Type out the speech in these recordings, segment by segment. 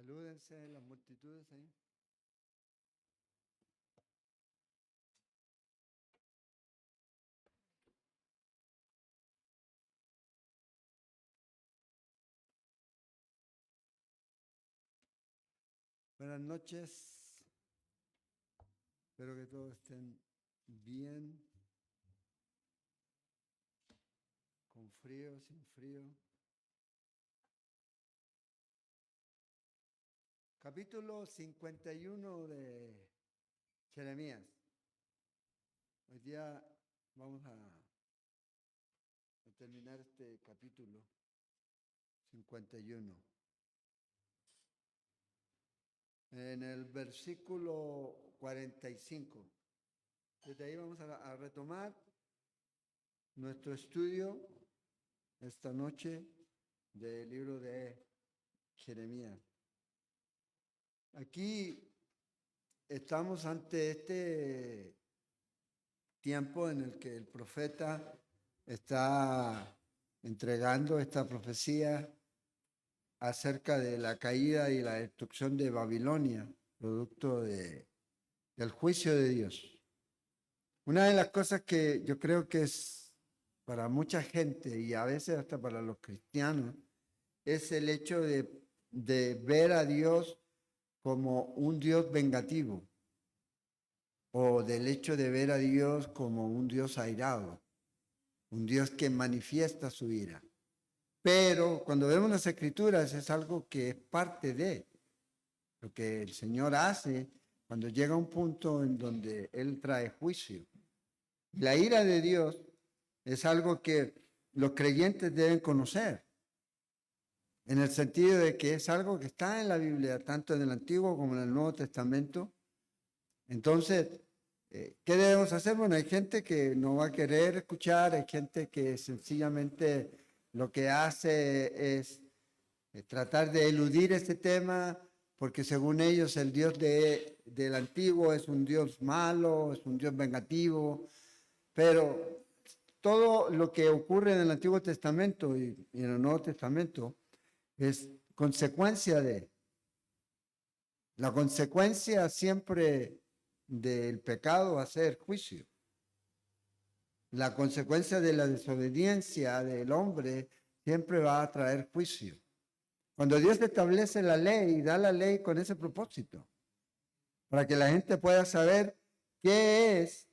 Salúdense las multitudes ahí. Buenas noches. Espero que todos estén bien, con frío, sin frío. Capítulo 51 de Jeremías. Hoy día vamos a terminar este capítulo 51. En el versículo 45. Desde ahí vamos a retomar nuestro estudio esta noche del libro de Jeremías. Aquí estamos ante este tiempo en el que el profeta está entregando esta profecía acerca de la caída y la destrucción de Babilonia, producto del juicio de Dios. Una de las cosas que yo creo que es para mucha gente y a veces hasta para los cristianos es el hecho de ver a Dios como un Dios vengativo o del hecho de ver a Dios como un Dios airado, un Dios que manifiesta su ira. Pero cuando vemos las Escrituras es algo que es parte de lo que el Señor hace cuando llega a un punto en donde Él trae juicio. La ira de Dios es algo que los creyentes deben conocer, en el sentido de que es algo que está en la Biblia, tanto en el Antiguo como en el Nuevo Testamento. Entonces, ¿qué debemos hacer? Bueno, hay gente que no va a querer escuchar, hay gente que sencillamente lo que hace es tratar de eludir este tema, porque según ellos el Dios del Antiguo es un Dios malo, es un Dios vengativo, pero todo lo que ocurre en el Antiguo Testamento y en el Nuevo Testamento es consecuencia de. La consecuencia siempre del pecado va a ser juicio. La consecuencia de la desobediencia del hombre siempre va a traer juicio. Cuando Dios establece la ley, da la ley con ese propósito, para que la gente pueda saber qué es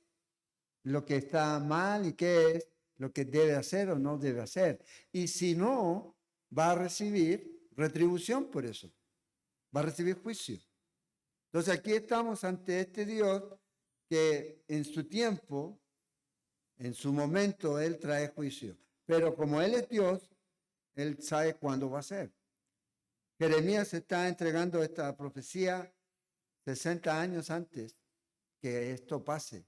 lo que está mal y qué es lo que debe hacer o no debe hacer. Y si no, va a recibir retribución por eso. Va a recibir juicio. Entonces aquí estamos ante este Dios que en su tiempo, en su momento, Él trae juicio. Pero como Él es Dios, Él sabe cuándo va a ser. Jeremías está entregando esta profecía 60 años antes que esto pase.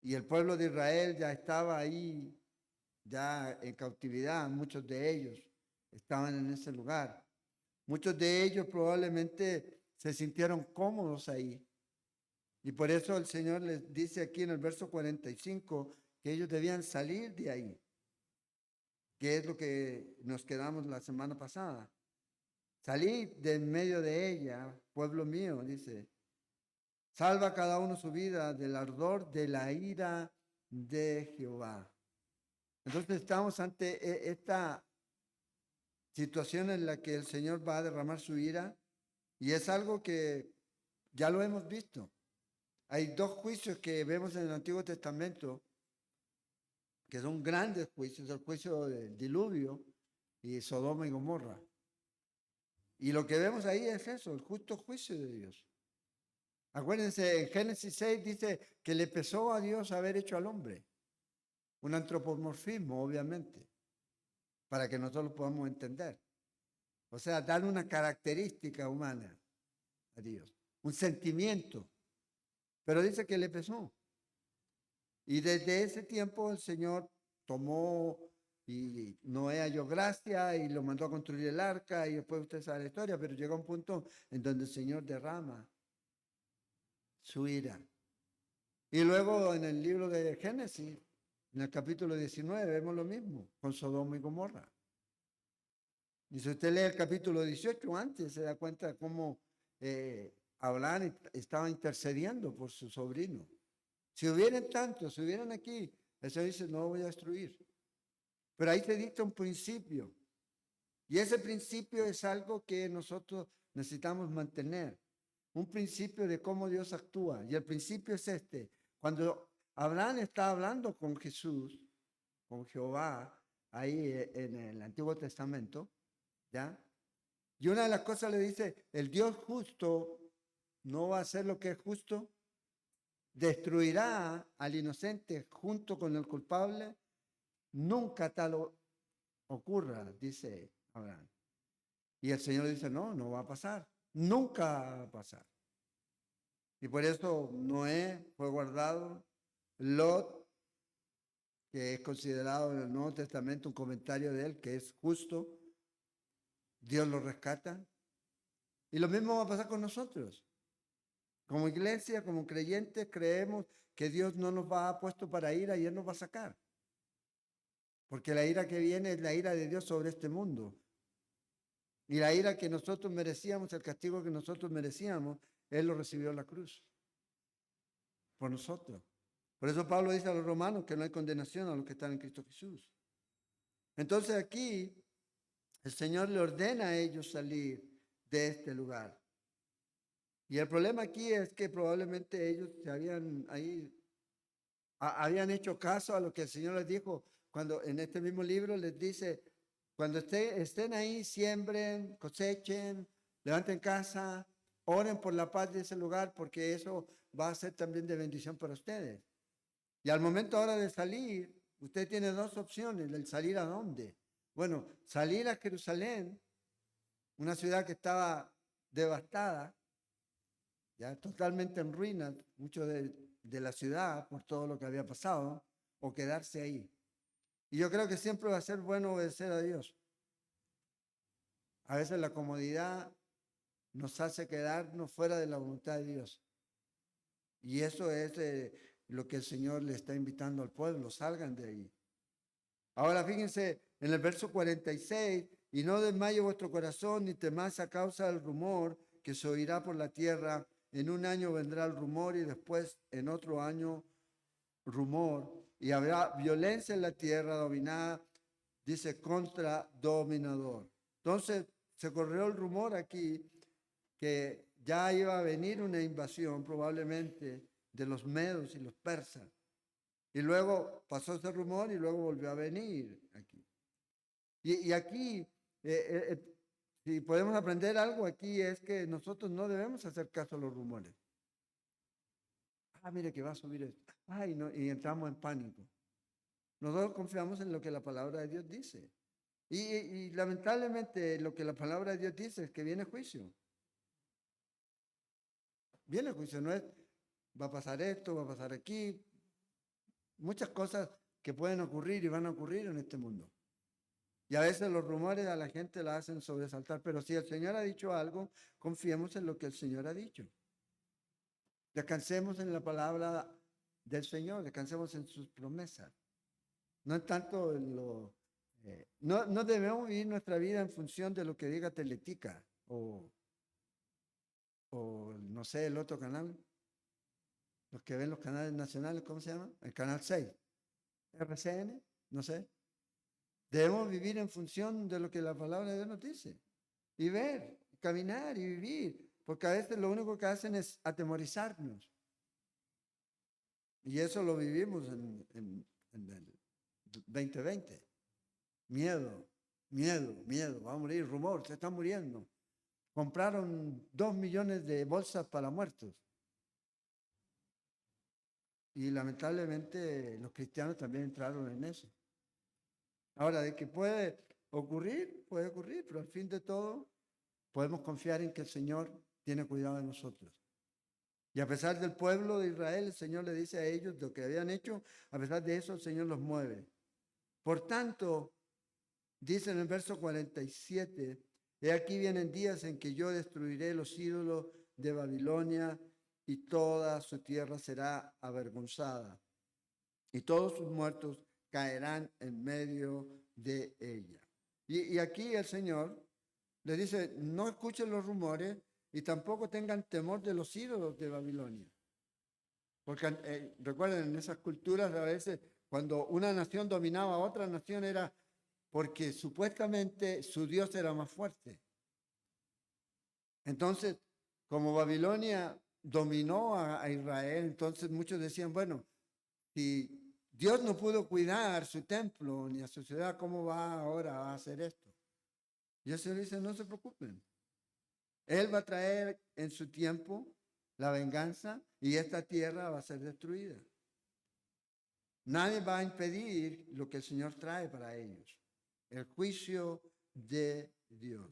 Y el pueblo de Israel ya estaba ahí, ya en cautividad, muchos de ellos estaban en ese lugar. Muchos de ellos probablemente se sintieron cómodos ahí. Y por eso el Señor les dice aquí en el verso 45 que ellos debían salir de ahí, que es lo que nos quedamos la semana pasada. Salid de en medio de ella, pueblo mío, dice. Salva cada uno su vida del ardor de la ira de Jehová. Entonces estamos ante esta situación en la que el Señor va a derramar su ira y es algo que ya lo hemos visto. Hay dos juicios que vemos en el Antiguo Testamento que son grandes juicios, el juicio del diluvio y Sodoma y Gomorra. Y lo que vemos ahí es eso, el justo juicio de Dios. Acuérdense, en Génesis 6 dice que le pesó a Dios haber hecho al hombre. Un antropomorfismo, obviamente, para que nosotros lo podamos entender. O sea, dar una característica humana a Dios, un sentimiento. Pero dice que le pesó. Y desde ese tiempo el Señor tomó y Noé halló gracia y lo mandó a construir el arca y después usted sabe la historia, pero llega un punto en donde el Señor derrama su ira. Y luego en el libro de Génesis, en el capítulo 19, vemos lo mismo con Sodoma y Gomorra. Y si usted lee el capítulo 18 antes, se da cuenta de cómo Abraham estaba intercediendo por su sobrino. Si hubieran tantos, si hubieran aquí, el Señor dice, no lo voy a destruir. Pero ahí se dicta un principio. Y ese principio es algo que nosotros necesitamos mantener. Un principio de cómo Dios actúa. Y el principio es este. Cuando Abraham está hablando con Jesús, con Jehová, ahí en el Antiguo Testamento, ¿ya? Y una de las cosas le dice, el Dios justo no va a hacer lo que es justo, destruirá al inocente junto con el culpable, nunca tal ocurra, dice Abraham. Y el Señor dice, no, no va a pasar, nunca va a pasar. Y por eso Noé fue guardado, Lot, que es considerado en el Nuevo Testamento un comentario de él, que es justo, Dios lo rescata. Y lo mismo va a pasar con nosotros. Como iglesia, como creyentes, creemos que Dios no nos va a puesto para ira y Él nos va a sacar. Porque la ira que viene es la ira de Dios sobre este mundo. Y la ira que nosotros merecíamos, el castigo que nosotros merecíamos, Él lo recibió en la cruz. Por nosotros. Por eso Pablo dice a los romanos que no hay condenación a los que están en Cristo Jesús. Entonces aquí el Señor le ordena a ellos salir de este lugar. Y el problema aquí es que probablemente ellos se habían hecho caso a lo que el Señor les dijo cuando en este mismo libro les dice, cuando estén ahí, siembren, cosechen, levanten casa, oren por la paz de ese lugar porque eso va a ser también de bendición para ustedes. Y al momento ahora de salir, usted tiene dos opciones, el salir a dónde. Bueno, salir a Jerusalén, una ciudad que estaba devastada, ya totalmente en ruinas, mucho de la ciudad por todo lo que había pasado, o quedarse ahí. Y yo creo que siempre va a ser bueno obedecer a Dios. A veces la comodidad nos hace quedarnos fuera de la voluntad de Dios. Y eso es lo que el Señor le está invitando al pueblo, salgan de ahí. Ahora fíjense en el verso 46, y no desmaye vuestro corazón ni temáis a causa del rumor que se oirá por la tierra. En un año vendrá el rumor y después en otro año rumor. Y habrá violencia en la tierra dominada, dice, contra dominador. Entonces se corrió el rumor aquí que ya iba a venir una invasión probablemente de los medos y los persas. Y luego pasó ese rumor y luego volvió a venir aquí. Y aquí, si podemos aprender algo aquí, es que nosotros no debemos hacer caso a los rumores. Ah, mire que va a subir esto. Ay, no, y entramos en pánico. Nosotros confiamos en lo que la palabra de Dios dice. Y lamentablemente lo que la palabra de Dios dice es que viene juicio. Viene juicio, no es, va a pasar esto, va a pasar aquí. Muchas cosas que pueden ocurrir y van a ocurrir en este mundo. Y a veces los rumores a la gente la hacen sobresaltar, pero si el Señor ha dicho algo, confiemos en lo que el Señor ha dicho. Descansemos en la palabra del Señor, descansemos en sus promesas. No es tanto en lo... no debemos vivir nuestra vida en función de lo que diga Teletica o no sé, el otro canal, los que ven los canales nacionales, ¿cómo se llama? El canal 6, RCN, no sé. Debemos vivir en función de lo que la palabra de Dios nos dice. Y ver, caminar y vivir. Porque a veces lo único que hacen es atemorizarnos. Y eso lo vivimos en el 2020. Miedo, miedo, miedo. Va a morir, rumor, se están muriendo. Compraron 2 millones de bolsas para muertos. Y lamentablemente los cristianos también entraron en eso. Ahora, de que puede ocurrir, pero al fin de todo podemos confiar en que el Señor tiene cuidado de nosotros. Y a pesar del pueblo de Israel, el Señor le dice a ellos lo que habían hecho, a pesar de eso el Señor los mueve. Por tanto, dice en el verso 47, he aquí vienen días en que yo destruiré los ídolos de Babilonia y toda su tierra será avergonzada y todos sus muertos caerán en medio de ella. Y aquí el Señor les dice, no escuchen los rumores y tampoco tengan temor de los ídolos de Babilonia. Porque recuerden, en esas culturas a veces cuando una nación dominaba a otra nación era porque supuestamente su Dios era más fuerte. Entonces, como Babilonia dominó a Israel, entonces muchos decían, bueno, si Dios no pudo cuidar su templo ni a su ciudad, ¿cómo va ahora a hacer esto? Y el Señor dice, no se preocupen. Él va a traer en su tiempo la venganza y esta tierra va a ser destruida. Nadie va a impedir lo que el Señor trae para ellos. El juicio de Dios.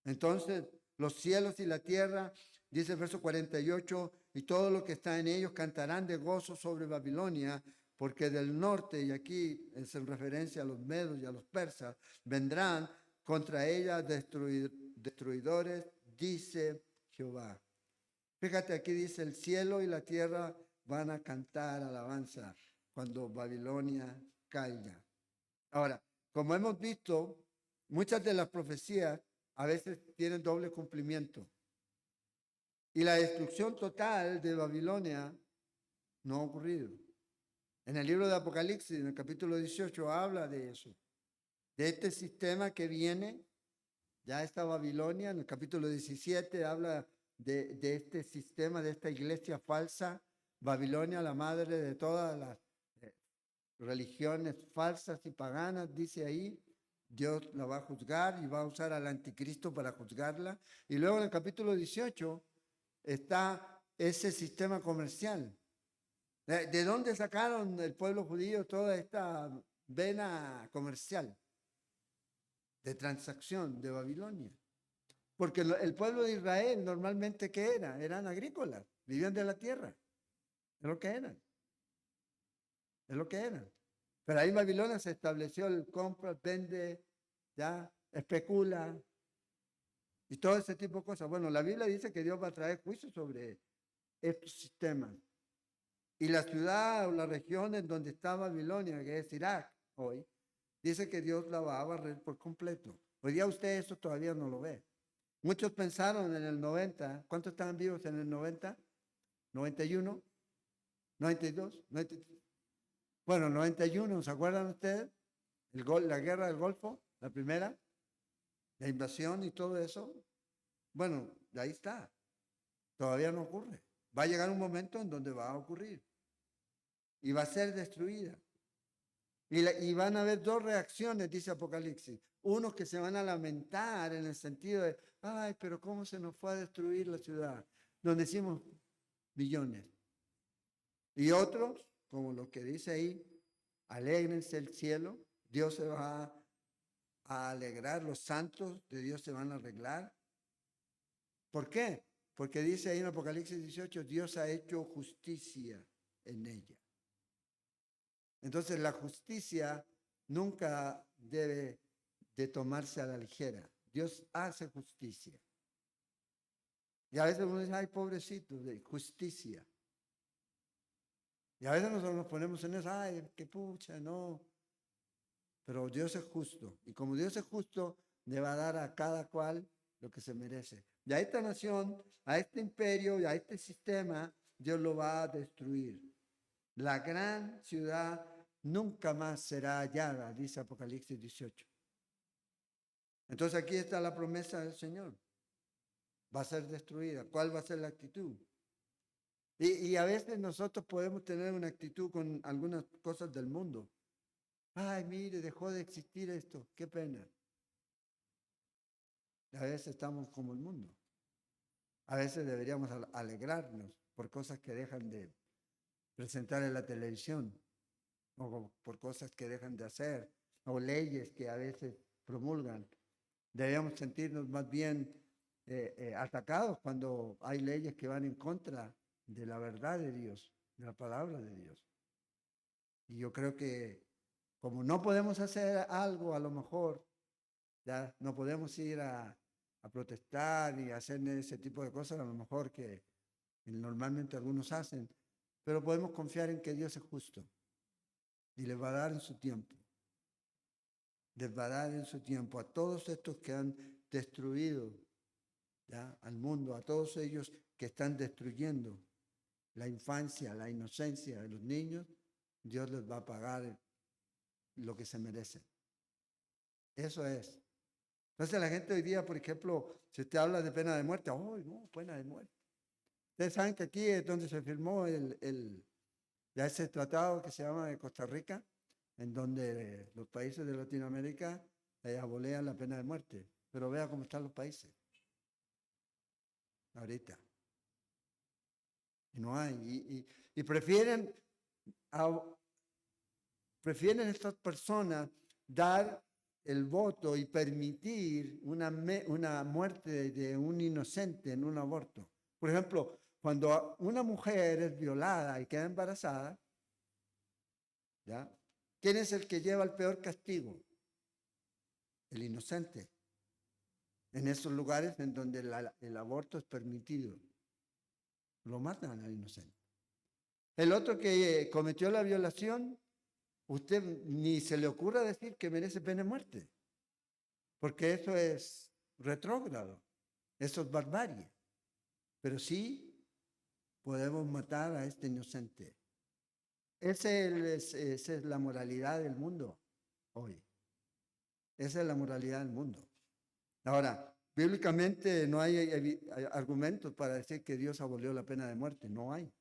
Entonces, los cielos y la tierra, dice el verso 48, y todo lo que está en ellos cantarán de gozo sobre Babilonia, porque del norte, y aquí es en referencia a los medos y a los persas, vendrán contra ella destruidores, dice Jehová. Fíjate, aquí dice, el cielo y la tierra van a cantar alabanza cuando Babilonia caiga. Ahora, como hemos visto, muchas de las profecías a veces tienen doble cumplimiento. Y la destrucción total de Babilonia no ha ocurrido. En el libro de Apocalipsis, en el capítulo 18, habla de eso. De este sistema que viene, ya está Babilonia. En el capítulo 17 habla de este sistema, de esta iglesia falsa. Babilonia, la madre de todas las religiones falsas y paganas, dice ahí. Dios la va a juzgar y va a usar al anticristo para juzgarla. Y luego en el capítulo 18 está ese sistema comercial. ¿De dónde sacaron el pueblo judío toda esta vena comercial de transacción de Babilonia? Porque el pueblo de Israel normalmente, ¿qué era? Eran agrícolas, vivían de la tierra. Es lo que eran. Es lo que eran. Pero ahí en Babilonia se estableció el compra, vende, ya, especula y todo ese tipo de cosas. Bueno, la Biblia dice que Dios va a traer juicio sobre estos sistemas. Y la ciudad o la región en donde está Babilonia, que es Irak hoy, dice que Dios la va a barrer por completo. Hoy día usted eso todavía no lo ve. Muchos pensaron en el 90, ¿cuántos estaban vivos en el 90? ¿91? ¿92? ¿93? Bueno, 91, ¿se acuerdan ustedes? La guerra del Golfo, la primera, la invasión y todo eso. Bueno, ahí está. Todavía no ocurre. Va a llegar un momento en donde va a ocurrir. Y va a ser destruida. Y van a haber dos reacciones, dice Apocalipsis. Unos que se van a lamentar en el sentido de, ay, pero ¿cómo se nos fue a destruir la ciudad? Donde hicimos millones. Y otros, como lo que dice ahí, alégrense el cielo, Dios se va a alegrar, los santos de Dios se van a arreglar. ¿Por qué? Porque dice ahí en Apocalipsis 18, Dios ha hecho justicia en ella. Entonces la justicia nunca debe de tomarse a la ligera. Dios hace justicia. Y a veces uno dice, ay, pobrecito, de justicia. Y a veces nosotros nos ponemos en eso, ay, qué pucha, no. Pero Dios es justo. Y como Dios es justo, le va a dar a cada cual lo que se merece. Y a esta nación, a este imperio y a este sistema, Dios lo va a destruir. La gran ciudad nunca más será hallada, dice Apocalipsis 18. Entonces aquí está la promesa del Señor. Va a ser destruida. ¿Cuál va a ser la actitud? Y a veces nosotros podemos tener una actitud con algunas cosas del mundo. Ay, mire, dejó de existir esto. Qué pena. A veces estamos como el mundo. A veces deberíamos alegrarnos por cosas que dejan de presentar en la televisión, o por cosas que dejan de hacer, o leyes que a veces promulgan. Deberíamos sentirnos más bien atacados cuando hay leyes que van en contra de la verdad de Dios, de la palabra de Dios. Y yo creo que como no podemos hacer algo, a lo mejor ya no podemos ir a protestar y hacer ese tipo de cosas, a lo mejor que normalmente algunos hacen, pero podemos confiar en que Dios es justo y le va a dar en su tiempo. desbarar en su tiempo a todos estos que han destruido, ¿ya?, al mundo, a todos ellos que están destruyendo la infancia, la inocencia de los niños. Dios les va a pagar lo que se merecen. Eso es. Entonces la gente hoy día, por ejemplo, si usted habla de pena de muerte, ¡oh, no, pena de muerte! Ustedes saben que aquí es donde se firmó ya ese tratado que se llama de Costa Rica, en donde los países de Latinoamérica abolean la pena de muerte. Pero vea cómo están los países ahorita. Y no hay. Y prefieren estas personas dar el voto y permitir una muerte de un inocente en un aborto. Por ejemplo, cuando una mujer es violada y queda embarazada, ¿ya?, ¿quién es el que lleva el peor castigo? El inocente. En esos lugares en donde el aborto es permitido, lo matan al inocente. El otro que cometió la violación, usted ni se le ocurra decir que merece pena de muerte, porque eso es retrógrado, eso es barbarie. Pero sí podemos matar a este inocente. Esa es la moralidad del mundo hoy. Esa es la moralidad del mundo. Ahora, bíblicamente no hay argumentos para decir que Dios abolió la pena de muerte. No hay.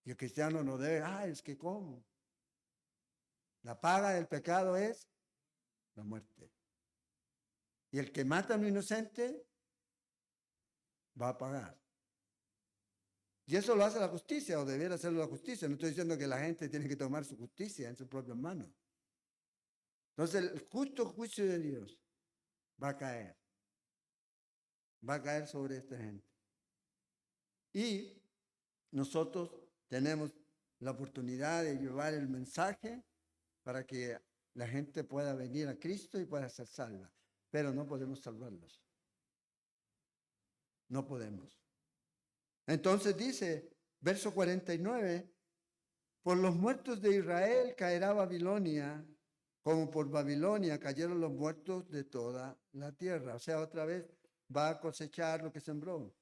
Y el cristiano no debe, es que ¿cómo? La paga del pecado es la muerte. Y el que mata a un inocente va a pagar. Y eso lo hace la justicia, o debiera hacerlo la justicia. No estoy diciendo que la gente tiene que tomar su justicia en sus propias manos. Entonces, el justo juicio de Dios va a caer. Va a caer sobre esta gente. Y nosotros tenemos la oportunidad de llevar el mensaje para que la gente pueda venir a Cristo y pueda ser salva. Pero no podemos salvarlos. No podemos. Entonces dice, verso 49, por los muertos de Israel caerá Babilonia, como por Babilonia cayeron los muertos de toda la tierra. O sea, otra vez va a cosechar lo que sembró.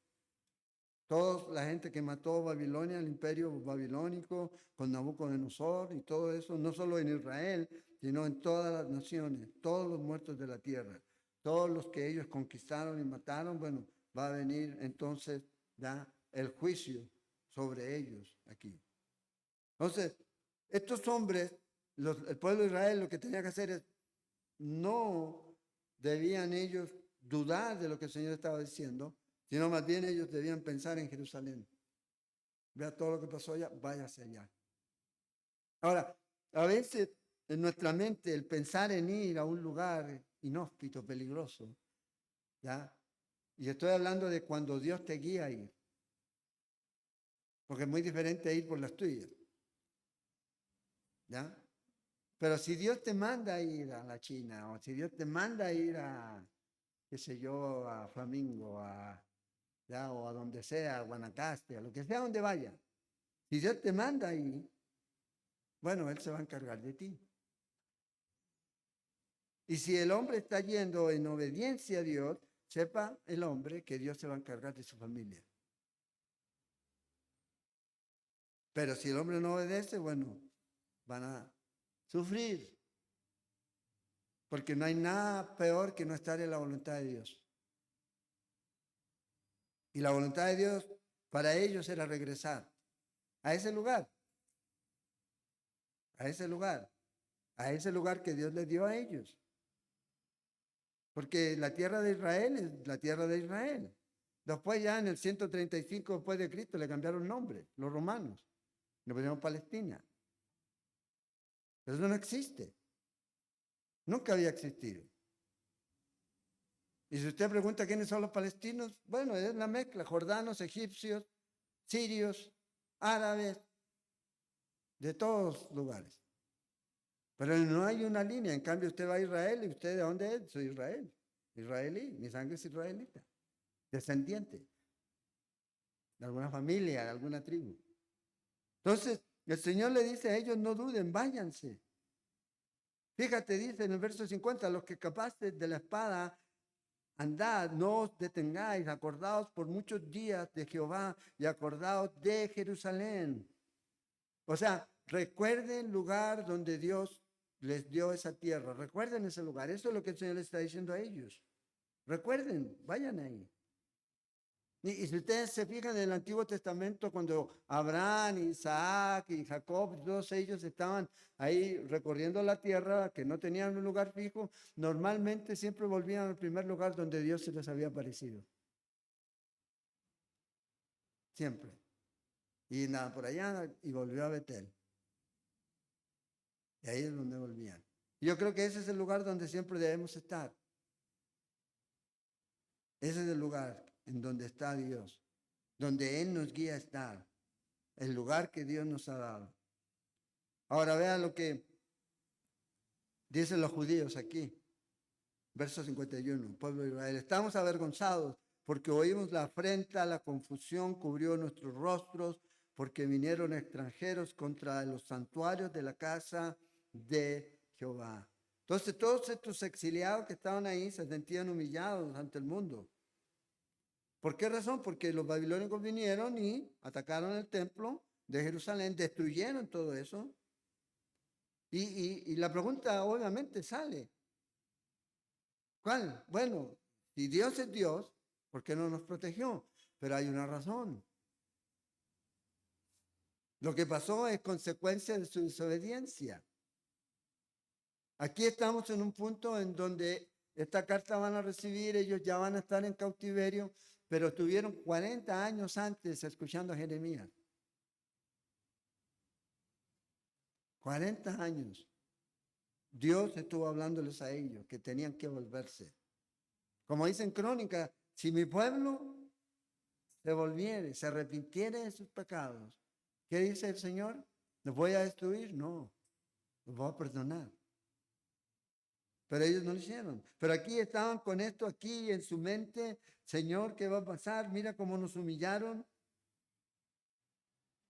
Toda la gente que mató Babilonia, el imperio babilónico, con Nabucodonosor y todo eso, no solo en Israel, sino en todas las naciones, todos los muertos de la tierra, todos los que ellos conquistaron y mataron, bueno, va a venir entonces ya el juicio sobre ellos aquí. Entonces, estos hombres, el pueblo de Israel, lo que tenía que hacer es, no debían ellos dudar de lo que el Señor estaba diciendo, sino más bien ellos debían pensar en Jerusalén. Vea todo lo que pasó allá, váyase allá. Ahora, a veces en nuestra mente el pensar en ir a un lugar inhóspito, peligroso, ¿ya? Y estoy hablando de cuando Dios te guía a ir. Porque es muy diferente ir por las tuyas. ¿Ya? Pero si Dios te manda a ir a la China, o si Dios te manda a ir a, qué sé yo, a Flamingo, ¿ya?, o a donde sea, a Guanacaste, a lo que sea donde vaya. Si Dios te manda ahí, bueno, Él se va a encargar de ti. Y si el hombre está yendo en obediencia a Dios, sepa el hombre que Dios se va a encargar de su familia. Pero si el hombre no obedece, bueno, van a sufrir. Porque no hay nada peor que no estar en la voluntad de Dios. Y la voluntad de Dios para ellos era regresar a ese lugar. A ese lugar. A ese lugar que Dios les dio a ellos. Porque la tierra de Israel es la tierra de Israel. Después ya en el 135 después de Cristo le cambiaron nombre, los romanos. Le pusieron Palestina. Pero eso no existe. Nunca había existido. Y si usted pregunta quiénes son los palestinos, bueno, es la mezcla, jordanos, egipcios, sirios, árabes, de todos lugares. Pero no hay una línea. En cambio, usted va a Israel y usted, ¿de dónde es? Soy Israel, israelí, mi sangre es israelita, descendiente de alguna familia, de alguna tribu. Entonces, el Señor le dice a ellos, no duden, váyanse. Fíjate, dice en el verso 50, los que escapasteis de la espada, andad, no os detengáis, acordaos por muchos días de Jehová y acordaos de Jerusalén. O sea, recuerden el lugar donde Dios les dio esa tierra. Recuerden ese lugar. Eso es lo que el Señor les está diciendo a ellos. Recuerden, vayan ahí. Y si ustedes se fijan en el Antiguo Testamento, cuando Abraham, Isaac y Jacob, todos ellos estaban ahí recorriendo la tierra, que no tenían un lugar fijo, normalmente siempre volvían al primer lugar donde Dios se les había aparecido. Siempre. Y nada, por allá, y volvió a Betel. Y ahí es donde volvían. Yo creo que ese es el lugar donde siempre debemos estar. Ese es el lugar en donde está Dios, donde Él nos guía a estar, el lugar que Dios nos ha dado. Ahora vean lo que dicen los judíos aquí, verso 51, pueblo de Israel. Estamos avergonzados porque oímos la afrenta, la confusión cubrió nuestros rostros, porque vinieron extranjeros contra los santuarios de la casa de Jehová. Entonces todos estos exiliados que estaban ahí se sentían humillados ante el mundo. ¿Por qué razón? Porque los babilónicos vinieron y atacaron el templo de Jerusalén, destruyeron todo eso. Y la pregunta obviamente sale. ¿Cuál? Bueno, si Dios es Dios, ¿por qué no nos protegió? Pero hay una razón. Lo que pasó es consecuencia de su desobediencia. Aquí estamos en un punto en donde esta carta van a recibir, ellos ya van a estar en cautiverio, pero estuvieron 40 años antes escuchando a Jeremías. 40 años. Dios estuvo hablándoles a ellos que tenían que volverse. Como dice en Crónica, si mi pueblo se volviere, se arrepintiere de sus pecados, ¿qué dice el Señor? ¿Los voy a destruir? No, los voy a perdonar. Pero ellos no lo hicieron. Pero aquí estaban con esto aquí en su mente. Señor, ¿qué va a pasar? Mira cómo nos humillaron.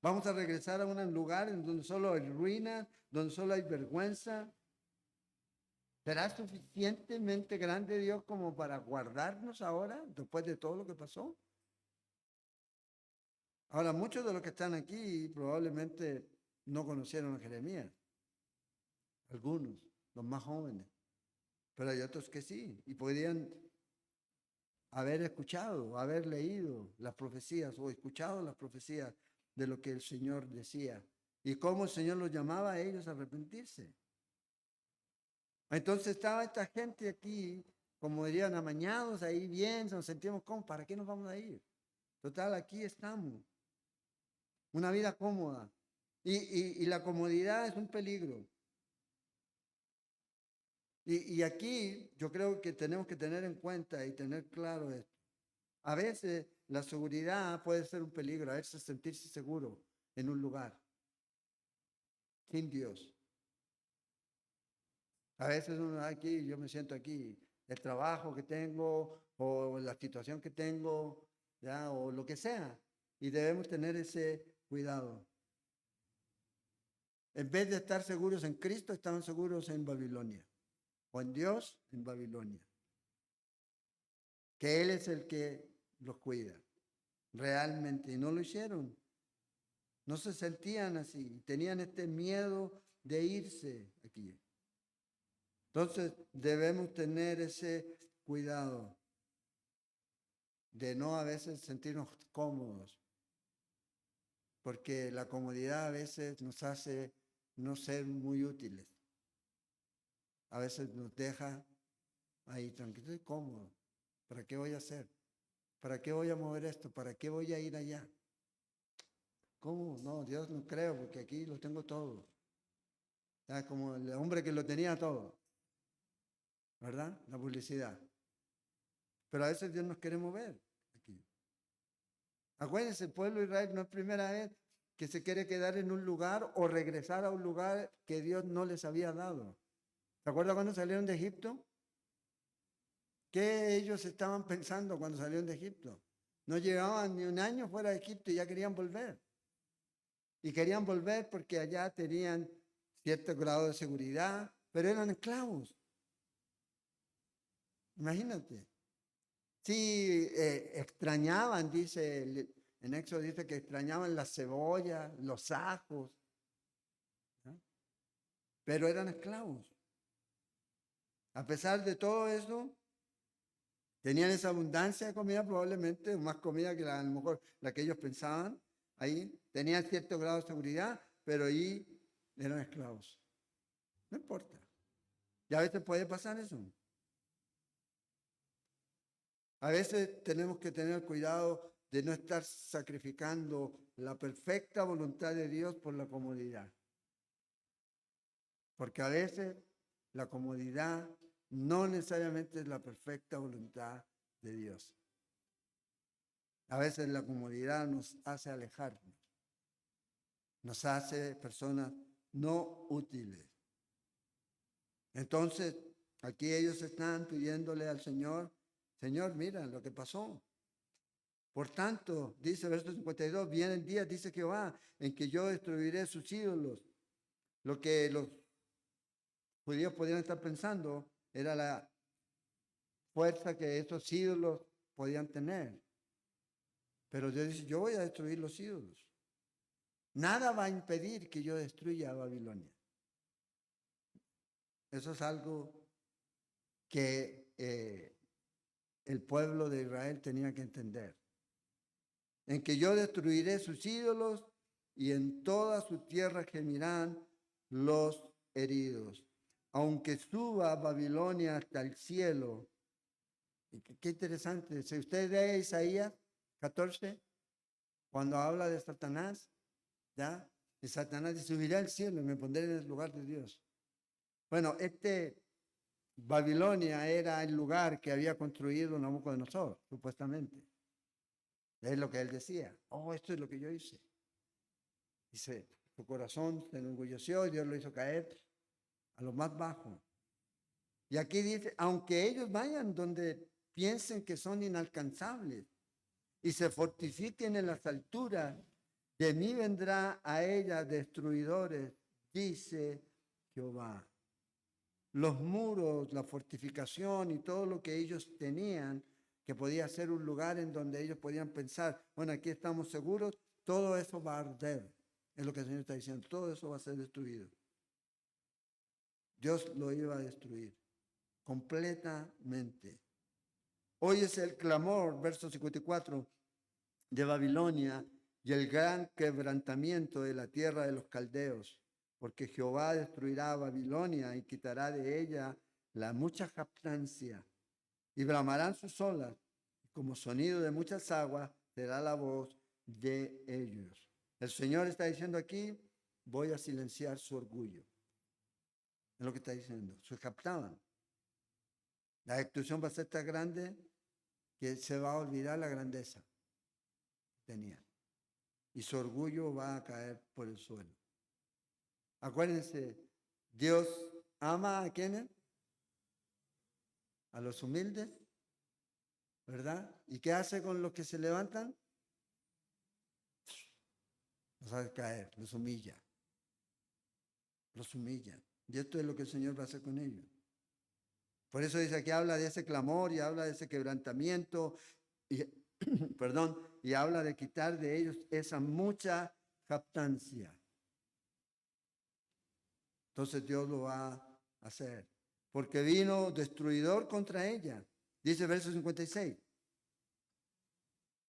Vamos a regresar a un lugar en donde solo hay ruinas, donde solo hay vergüenza. ¿Será suficientemente grande Dios como para guardarnos ahora, después de todo lo que pasó? Ahora, muchos de los que están aquí probablemente no conocieron a Jeremías. Algunos, los más jóvenes. Pero hay otros que sí, y podrían haber escuchado, haber leído las profecías o escuchado las profecías de lo que el Señor decía y cómo el Señor los llamaba a ellos a arrepentirse. Entonces estaba esta gente aquí, como dirían, amañados ahí bien, nos sentimos como, ¿para qué nos vamos a ir? Total, aquí estamos. Una vida cómoda. Y la comodidad es un peligro. Y aquí yo creo que tenemos que tener en cuenta y tener claro esto. A veces la seguridad puede ser un peligro, a veces sentirse seguro en un lugar sin Dios. A veces uno aquí, yo me siento aquí, el trabajo que tengo o la situación que tengo, ya, o lo que sea, y debemos tener ese cuidado. En vez de estar seguros en Cristo, estaban seguros en Babilonia, o en Dios en Babilonia, que Él es el que los cuida, realmente, y no lo hicieron. No se sentían así, tenían este miedo de irse aquí. Entonces debemos tener ese cuidado de no a veces sentirnos cómodos, porque la comodidad a veces nos hace no ser muy útiles. A veces nos deja ahí tranquilo y cómodo. ¿Para qué voy a hacer? ¿Para qué voy a mover esto? ¿Para qué voy a ir allá? ¿Cómo? No, Dios no creo, porque aquí lo tengo todo. Como el hombre que lo tenía todo, ¿verdad? La publicidad. Pero a veces Dios nos quiere mover aquí. Acuérdense, el pueblo de Israel no es primera vez que se quiere quedar en un lugar o regresar a un lugar que Dios no les había dado. ¿Se acuerdan cuando salieron de Egipto? ¿Qué ellos estaban pensando cuando salieron de Egipto? No llevaban ni un año fuera de Egipto y ya querían volver. Y querían volver porque allá tenían cierto grado de seguridad, pero eran esclavos. Imagínate. Sí, extrañaban, dice, en Éxodo dice que extrañaban la cebolla, los ajos, ¿no? Pero eran esclavos. A pesar de todo eso, tenían esa abundancia de comida, probablemente más comida que a lo mejor la que ellos pensaban. Ahí tenían cierto grado de seguridad, pero ahí eran esclavos. No importa. Y a veces puede pasar eso. A veces tenemos que tener cuidado de no estar sacrificando la perfecta voluntad de Dios por la comodidad. Porque a veces la comodidad no necesariamente es la perfecta voluntad de Dios. A veces la comodidad nos hace alejarnos, nos hace personas no útiles. Entonces, aquí ellos están pidiéndole al Señor, Señor, mira lo que pasó. Por tanto, dice verso 52, vienen días, dice Jehová, en que yo destruiré sus ídolos. Lo que los judíos podían estar pensando era la fuerza que esos ídolos podían tener. Pero Dios dice, yo voy a destruir los ídolos. Nada va a impedir que yo destruya a Babilonia. Eso es algo que el pueblo de Israel tenía que entender. En que yo destruiré sus ídolos y en toda su tierra gemirán los heridos. Aunque suba Babilonia hasta el cielo. Y qué interesante. Si usted lee Isaías 14, cuando habla de Satanás, ¿ya? Y Satanás dice, subiré al cielo y me pondré en el lugar de Dios. Bueno, Babilonia era el lugar que había construido Nabucodonosor, supuestamente. Es lo que él decía. Oh, esto es lo que yo hice. Dice, su corazón se enorgulleció y Dios lo hizo caer a lo más bajo. Y aquí dice, aunque ellos vayan donde piensen que son inalcanzables y se fortifiquen en las alturas, de mí vendrá a ellas destruidores, dice Jehová. Los muros, la fortificación y todo lo que ellos tenían, que podía ser un lugar en donde ellos podían pensar, bueno, aquí estamos seguros, todo eso va a arder. Es lo que el Señor está diciendo, todo eso va a ser destruido. Dios lo iba a destruir completamente. Hoy es el clamor, verso 54, de Babilonia y el gran quebrantamiento de la tierra de los caldeos, porque Jehová destruirá a Babilonia y quitará de ella la mucha jactancia, y bramarán sus olas, y como sonido de muchas aguas será la voz de ellos. El Señor está diciendo aquí, voy a silenciar su orgullo. Es lo que está diciendo, se captaban. La destrucción va a ser tan grande que se va a olvidar la grandeza que tenía. Y su orgullo va a caer por el suelo. Acuérdense, Dios ama a quienes, a los humildes, ¿verdad? ¿Y qué hace con los que se levantan? Los hace caer, los humilla. Los humilla. Y esto es lo que el Señor va a hacer con ellos. Por eso dice que habla de ese clamor y habla de ese quebrantamiento y, perdón, y habla de quitar de ellos esa mucha jactancia. Entonces Dios lo va a hacer. Porque vino destruidor contra ella. Dice verso 56.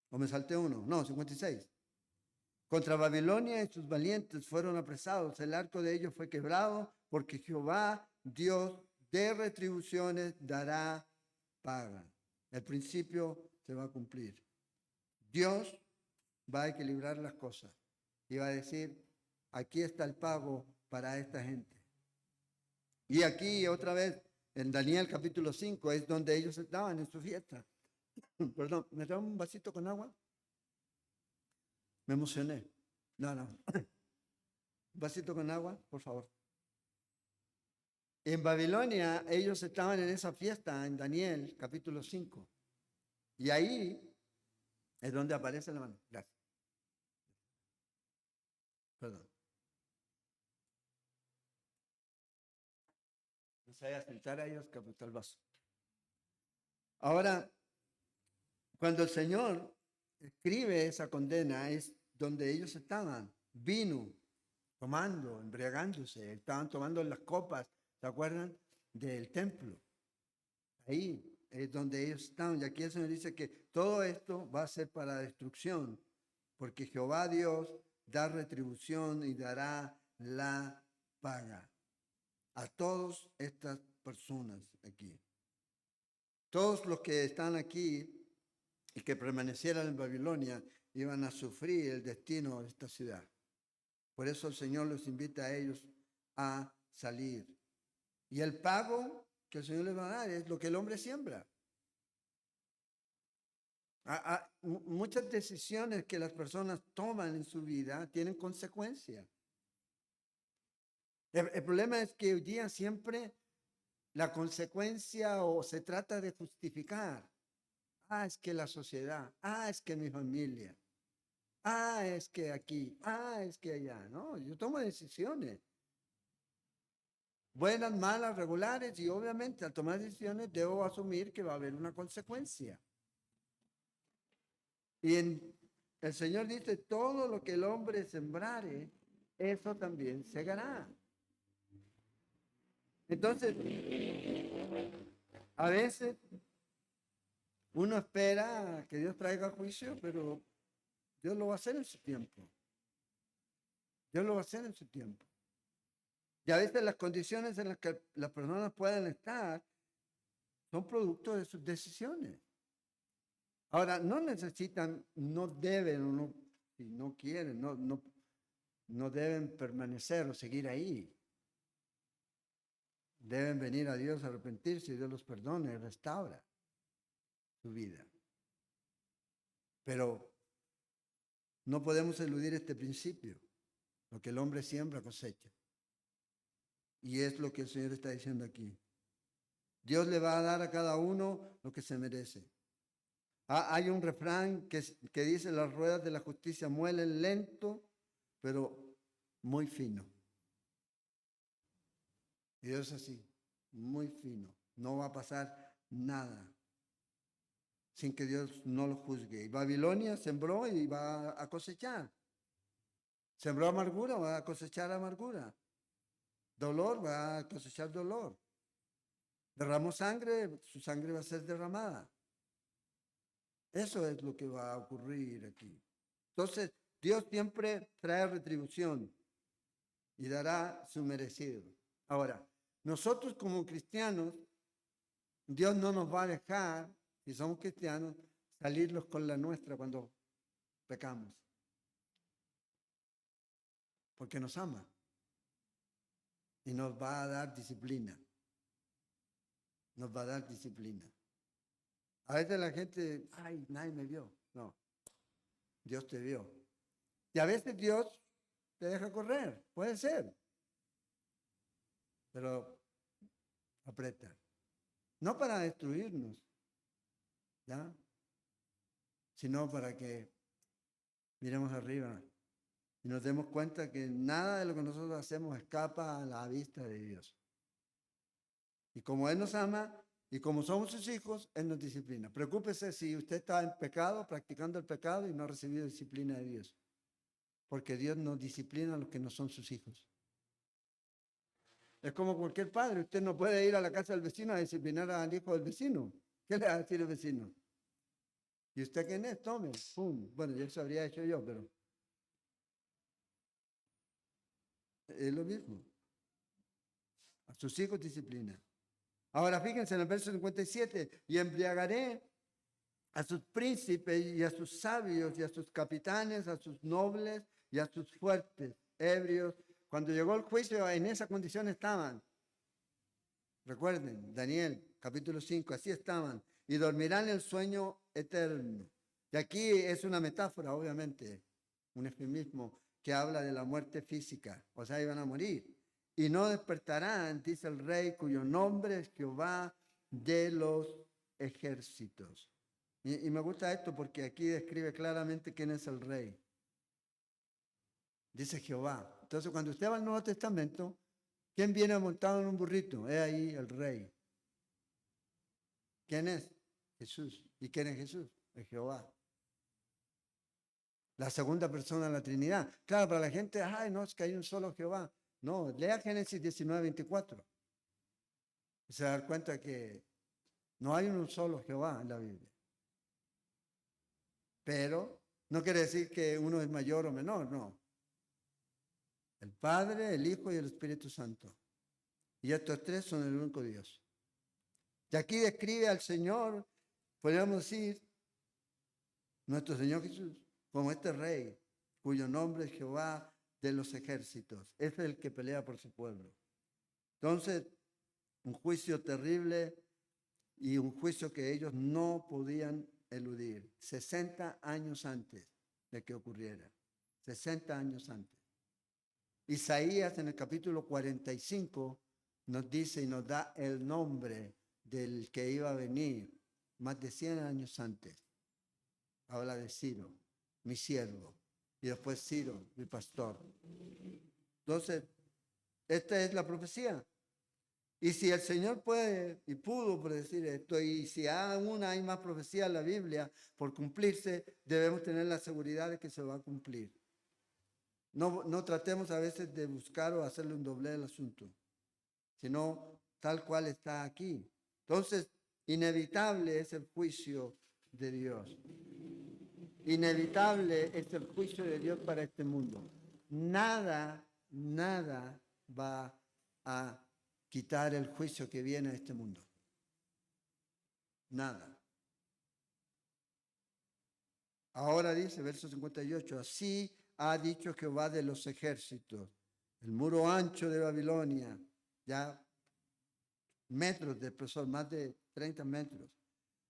¿O me salté uno? No, 56. Contra Babilonia y sus valientes fueron apresados. El arco de ellos fue quebrado porque Jehová, Dios de retribuciones, dará paga. El principio se va a cumplir. Dios va a equilibrar las cosas y va a decir, aquí está el pago para esta gente. Y aquí otra vez, en Daniel capítulo 5, es donde ellos estaban en su fiesta. Perdón, ¿me traen un vasito con agua? Me emocioné. No. Un vasito con agua, por favor. En Babilonia, ellos estaban en esa fiesta, en Daniel capítulo 5. Y ahí es donde aparece la mano. Gracias. Perdón. empecé a sentar a ellos que apretar el vaso. Ahora, cuando el Señor escribe esa condena, es donde ellos estaban, vino, tomando, embriagándose, estaban tomando las copas, ¿se acuerdan? Del templo. Ahí es donde ellos estaban. Y aquí el Señor dice que todo esto va a ser para destrucción, porque Jehová Dios da retribución y dará la paga a todas estas personas aquí. Todos los que están aquí y que permanecieran en Babilonia iban a sufrir el destino de esta ciudad. Por eso el Señor los invita a ellos a salir. Y el pago que el Señor les va a dar es lo que el hombre siembra. Muchas decisiones que las personas toman en su vida tienen consecuencias. El problema es que hoy día siempre la consecuencia o se trata de justificar. Es que la sociedad, es que mi familia, es que aquí, es que allá. No, yo tomo decisiones. Buenas, malas, regulares, y obviamente al tomar decisiones debo asumir que va a haber una consecuencia. Y el Señor dice, todo lo que el hombre sembrare, eso también segará. Entonces, a veces uno espera que Dios traiga juicio, pero Dios lo va a hacer en su tiempo. Dios lo va a hacer en su tiempo. Y a veces las condiciones en las que las personas pueden estar son producto de sus decisiones. Ahora, no necesitan, no deben, o no, si no quieren, no deben permanecer o seguir ahí. Deben venir a Dios a arrepentirse y Dios los perdona y restaura su vida. Pero no podemos eludir este principio. Lo que el hombre siembra, cosecha. Y es lo que el Señor está diciendo aquí. Dios le va a dar a cada uno lo que se merece. Hay un refrán que dice, las ruedas de la justicia muelen lento, pero muy fino. Y Dios es así, muy fino. No va a pasar nada sin que Dios no lo juzgue. Y Babilonia sembró y va a cosechar. Sembró amargura, va a cosechar amargura. Dolor, va a cosechar dolor. Derramó sangre, su sangre va a ser derramada. Eso es lo que va a ocurrir aquí. Entonces, Dios siempre trae retribución y dará su merecido. Ahora, nosotros como cristianos, Dios no nos va a dejar, si somos cristianos, salirlos con la nuestra cuando pecamos. Porque nos ama. Y nos va a dar disciplina. Nos va a dar disciplina. A veces la gente, nadie me vio. No, Dios te vio. Y a veces Dios te deja correr, puede ser. Pero aprieta. No para destruirnos, ¿ya? Sino para que miremos arriba y nos demos cuenta que nada de lo que nosotros hacemos escapa a la vista de Dios. Y como Él nos ama y como somos sus hijos, Él nos disciplina. Preocúpese si usted está en pecado, practicando el pecado y no ha recibido disciplina de Dios. Porque Dios nos disciplina a los que no son sus hijos. Es como cualquier padre. Usted no puede ir a la casa del vecino a disciplinar al hijo del vecino. ¿Qué le va a decir el vecino? ¿Y usted quién es? Tome, pum. Bueno, ya eso habría hecho yo, pero es lo mismo. A sus hijos disciplina. Ahora fíjense en el verso 57, y embriagaré a sus príncipes y a sus sabios y a sus capitanes, a sus nobles y a sus fuertes, ebrios. Cuando llegó el juicio, en esa condición estaban. Recuerden, Daniel, capítulo 5, así estaban. Y dormirán el sueño eterno. Y aquí es una metáfora, obviamente, un eufemismo que habla de la muerte física. O sea, iban a morir. Y no despertarán, dice el rey, cuyo nombre es Jehová de los ejércitos. Y me gusta esto porque aquí describe claramente quién es el rey. Dice Jehová. Entonces, cuando usted va al Nuevo Testamento, ¿Quién viene montado en un burrito? He ahí el rey. ¿Quién es? Jesús. ¿Y quién es Jesús? Es Jehová. La segunda persona de la Trinidad. Claro, para la gente, ay, no, es que hay un solo Jehová. No, lea Génesis 19:24. Y se da cuenta que no hay un solo Jehová en la Biblia. Pero no quiere decir que uno es mayor o menor, no. El Padre, el Hijo y el Espíritu Santo. Y estos tres son el único Dios. Y aquí describe al Señor, podríamos decir, nuestro Señor Jesús, como este rey, cuyo nombre es Jehová de los ejércitos. Es el que pelea por su pueblo. Entonces, un juicio terrible y un juicio que ellos no podían eludir. 60 años antes de que ocurriera. 60 años antes. Isaías en el capítulo 45 nos dice y nos da el nombre del que iba a venir más de 100 años antes. Habla de Ciro, mi siervo, y después Ciro, mi pastor. Entonces, esta es la profecía. Y si el Señor puede y pudo predecir esto, y si aún hay más profecía en la Biblia por cumplirse, debemos tener la seguridad de que se va a cumplir. No tratemos a veces de buscar o hacerle un doble al asunto, sino tal cual está aquí. Entonces, inevitable es el juicio de Dios. Inevitable es el juicio de Dios para este mundo. Nada va a quitar el juicio que viene a este mundo. Nada. Ahora dice, verso 58, así ha dicho Jehová de los ejércitos, el muro ancho de Babilonia, ya metros de espesor, más de 30 metros,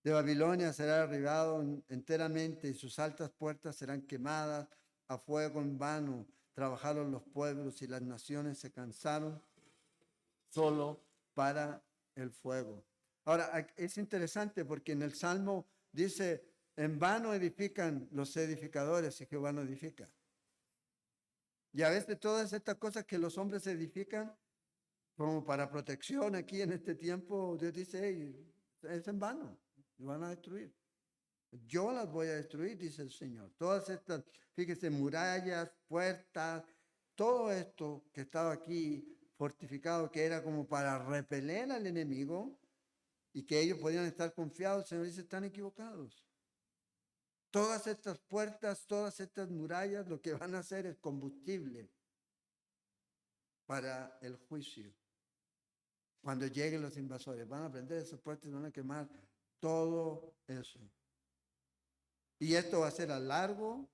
de Babilonia será derribado enteramente y sus altas puertas serán quemadas a fuego en vano. Trabajaron los pueblos y las naciones se cansaron solo para el fuego. Ahora, es interesante porque en el Salmo dice, en vano edifican los edificadores y Jehová no edifica. Y a veces todas estas cosas que los hombres edifican como para protección aquí en este tiempo, Dios dice, hey, es en vano, lo van a destruir. Yo las voy a destruir, dice el Señor. Todas estas, fíjese, murallas, puertas, todo esto que estaba aquí fortificado, que era como para repeler al enemigo y que ellos podían estar confiados, el Señor dice, están equivocados. Todas estas puertas, todas estas murallas, lo que van a hacer es combustible para el juicio. Cuando lleguen los invasores, van a prender esas puertas y van a quemar todo eso. Y esto va a ser a largo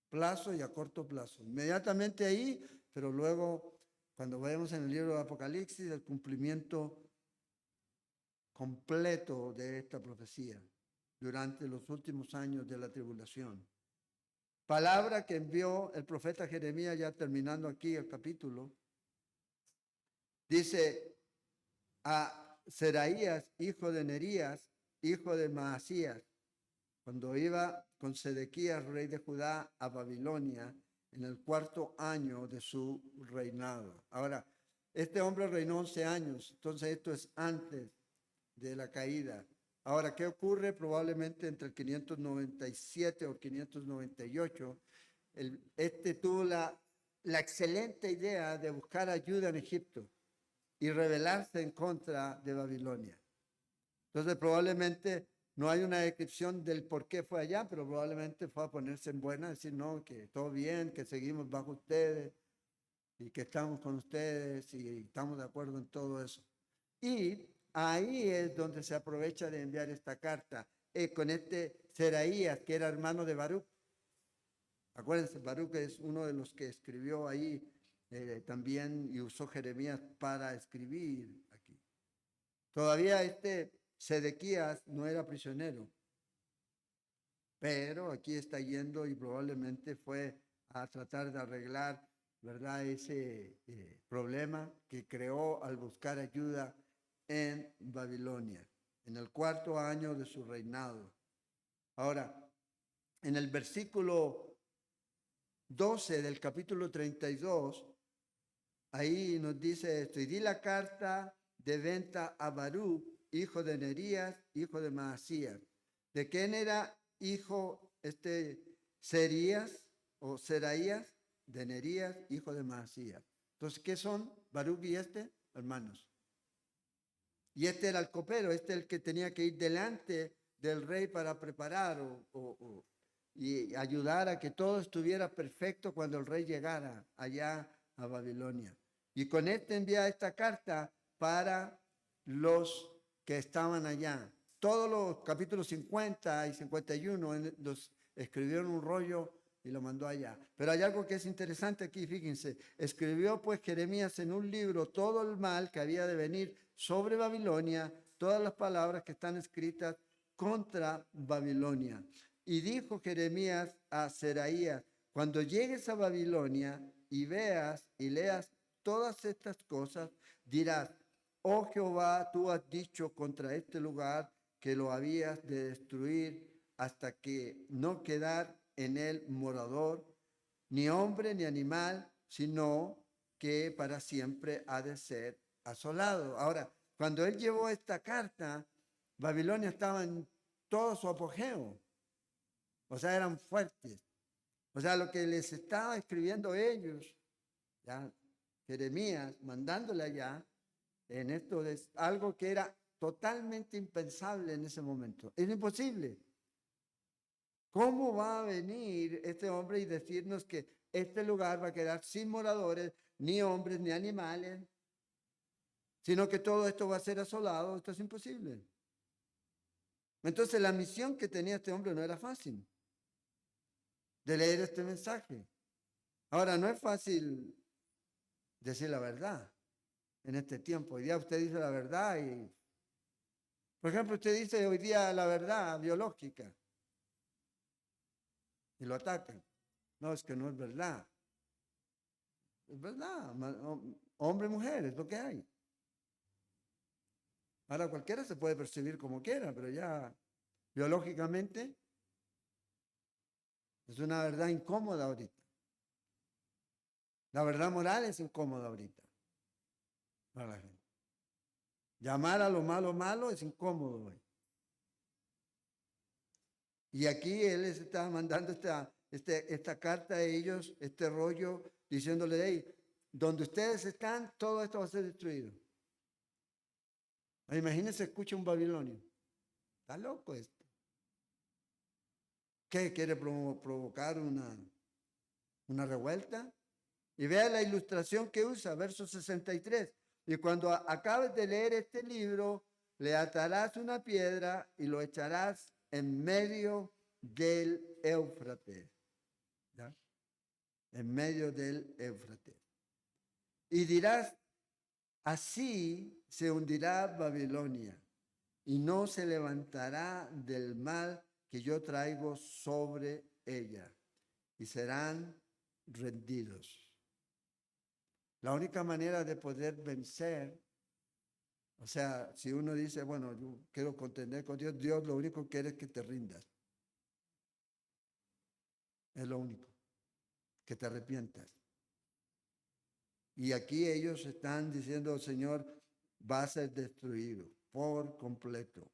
plazo y a corto plazo. Inmediatamente ahí, pero luego, cuando vemos en el libro de Apocalipsis, el cumplimiento completo de esta profecía durante los últimos años de la tribulación. Palabra que envió el profeta Jeremías, ya terminando aquí el capítulo, dice a Seraías, hijo de Nerías, hijo de Maasías, cuando iba con Sedequías, rey de Judá, a Babilonia, en el 4º año de su reinado. Ahora, este hombre reinó 11 años, entonces esto es antes de la caída. Ahora, ¿qué ocurre? Probablemente entre el 597 o 598, este tuvo la excelente idea de buscar ayuda en Egipto y rebelarse en contra de Babilonia. Entonces, probablemente no hay una descripción del por qué fue allá, pero probablemente fue a ponerse en buena, decir, no, que todo bien, que seguimos bajo ustedes y que estamos con ustedes y estamos de acuerdo en todo eso. Y ahí es donde se aprovecha de enviar esta carta con este Seraías, que era hermano de Baruch. Acuérdense, Baruch es uno de los que escribió ahí también y usó Jeremías para escribir aquí. Todavía este Sedequías no era prisionero, pero aquí está yendo y probablemente fue a tratar de arreglar, ¿verdad?, ese problema que creó al buscar ayuda en Babilonia, en el 4º año de su reinado. Ahora, en el versículo 12 del capítulo 32, ahí nos dice esto, y di la carta de venta a Baruch, hijo de Nerías, hijo de Maasías. ¿De quién era hijo Serías o Seraías? De Nerías, hijo de Maasías. Entonces, ¿qué son Baruch y hermanos? Y este era el copero, este el que tenía que ir delante del rey para preparar y ayudar a que todo estuviera perfecto cuando el rey llegara allá a Babilonia. Y con este envía esta carta para los que estaban allá. Todos los capítulos 50 y 51 los escribió en un rollo y lo mandó allá. Pero hay algo que es interesante aquí, fíjense. Escribió pues Jeremías en un libro todo el mal que había de venir sobre Babilonia, todas las palabras que están escritas contra Babilonia. Y dijo Jeremías a Seraías, cuando llegues a Babilonia y veas y leas todas estas cosas, dirás, oh Jehová, tú has dicho contra este lugar que lo habías de destruir hasta que no quedar en él morador, ni hombre ni animal, sino que para siempre ha de ser asolado. Ahora, cuando él llevó esta carta, Babilonia estaba en todo su apogeo. O sea, eran fuertes. O sea, lo que les estaba escribiendo ellos, ya, Jeremías, mandándole allá, en esto es algo que era totalmente impensable en ese momento. Es imposible. ¿Cómo va a venir este hombre y decirnos que este lugar va a quedar sin moradores, ni hombres, ni animales, sino que todo esto va a ser asolado? Esto es imposible. Entonces la misión que tenía este hombre no era fácil, de leer este mensaje. Ahora, no es fácil decir la verdad en este tiempo. Hoy día usted dice la verdad y, por ejemplo, usted dice hoy día la verdad biológica y lo atacan. No, es que no es verdad. Es verdad. Hombre, mujer, es lo que hay. Ahora cualquiera se puede percibir como quiera, pero ya biológicamente es una verdad incómoda ahorita. La verdad moral es incómoda ahorita para la gente. Llamar a lo malo malo es incómodo hoy. Y aquí él les está mandando esta carta a ellos, este rollo, diciéndole, hey, donde ustedes están, todo esto va a ser destruido. Imagínense, escucha un babilonio. Está loco esto. ¿Qué? ¿Quiere provocar una revuelta? Y vea la ilustración que usa, verso 63. Y cuando acabes de leer este libro, le atarás una piedra y lo echarás en medio del Éufrates. ¿Ya? En medio del Éufrates. Y dirás, así se hundirá Babilonia y no se levantará del mal que yo traigo sobre ella y serán rendidos. La única manera de poder vencer, o sea, si uno dice, bueno, yo quiero contender con Dios, Dios lo único que quiere es que te rindas. Es lo único, que te arrepientas. Y aquí ellos están diciendo, Señor, va a ser destruido por completo.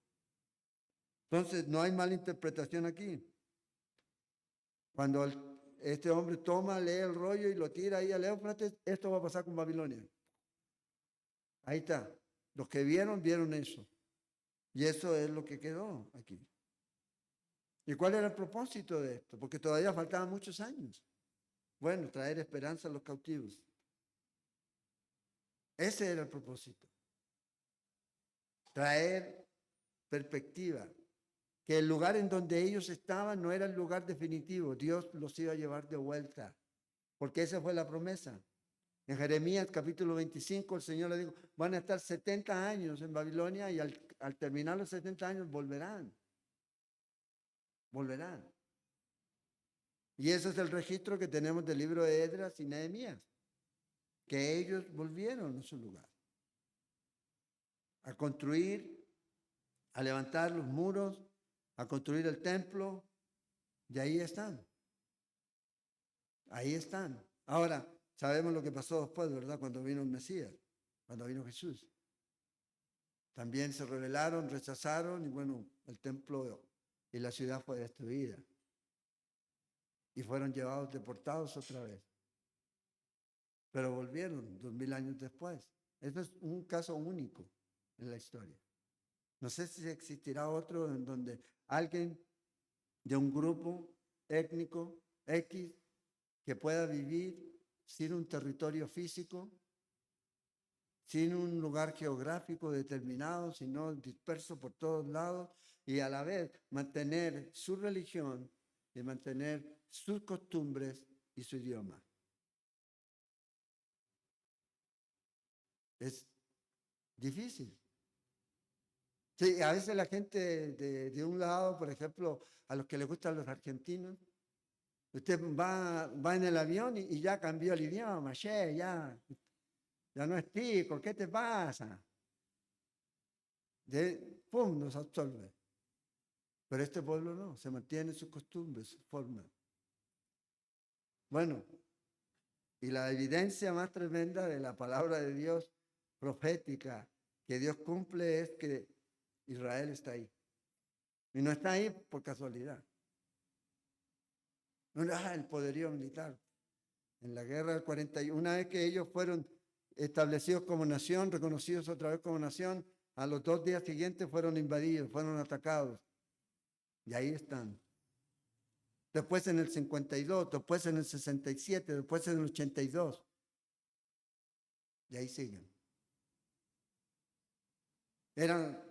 Entonces, no hay mala interpretación aquí. Cuando este hombre toma, lee el rollo y lo tira ahí al Éufrates, esto va a pasar con Babilonia. Ahí está. Los que vieron, vieron eso. Y eso es lo que quedó aquí. ¿Y cuál era el propósito de esto? Porque todavía faltaban muchos años. Bueno, traer esperanza a los cautivos. Ese era el propósito. Traer perspectiva. Que el lugar en donde ellos estaban no era el lugar definitivo. Dios los iba a llevar de vuelta. Porque esa fue la promesa. En Jeremías capítulo 25 el Señor le dijo, van a estar 70 años en Babilonia y al terminar los 70 años volverán. Volverán. Y ese es el registro que tenemos del libro de Esdras y Nehemías, que ellos volvieron a su lugar, a construir, a levantar los muros, a construir el templo, y ahí están. Ahí están. Ahora, sabemos lo que pasó después, ¿verdad? Cuando vino el Mesías, cuando vino Jesús. También se rebelaron, rechazaron y bueno, el templo y la ciudad fue destruida. Y fueron llevados deportados otra vez. Pero volvieron 2000 años después. Este es un caso único en la historia. No sé si existirá otro en donde alguien de un grupo étnico X que pueda vivir sin un territorio físico, sin un lugar geográfico determinado, sino disperso por todos lados y a la vez mantener su religión y mantener sus costumbres y su idioma. Es difícil. Sí, a veces la gente de un lado, por ejemplo, a los que les gustan los argentinos, usted va en el avión y ya cambió el idioma, che, ya no es tico, ¿qué te pasa? ¡Pum!, nos absorbe. Pero este pueblo no, se mantiene sus costumbres, sus formas. Bueno, y la evidencia más tremenda de la palabra de Dios profética que Dios cumple es que Israel está ahí. Y no está ahí por casualidad. No, el poderío militar. En la guerra del 41, una vez que ellos fueron establecidos como nación, reconocidos otra vez como nación, a los 2 días siguientes fueron invadidos, fueron atacados. Y ahí están. Después en el 52, después en el 67, después en el 82. Y ahí siguen. Eran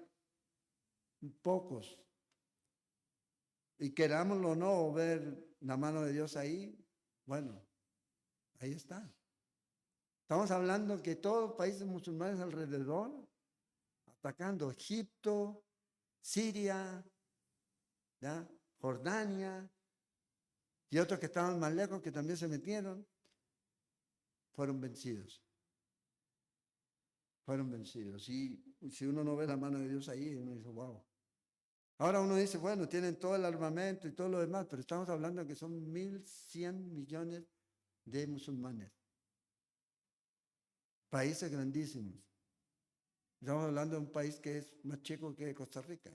pocos. Y querámoslo o no, ver la mano de Dios ahí, bueno, ahí está. Estamos hablando que todos los países musulmanes alrededor, atacando Egipto, Siria, ¿ya? Jordania, y otros que estaban más lejos que también se metieron, fueron vencidos. Fueron vencidos. Y si uno no ve la mano de Dios ahí, uno dice, wow. Ahora uno dice, bueno, tienen todo el armamento y todo lo demás, pero estamos hablando de que son 1.100 millones de musulmanes. Países grandísimos. Estamos hablando de un país que es más chico que Costa Rica,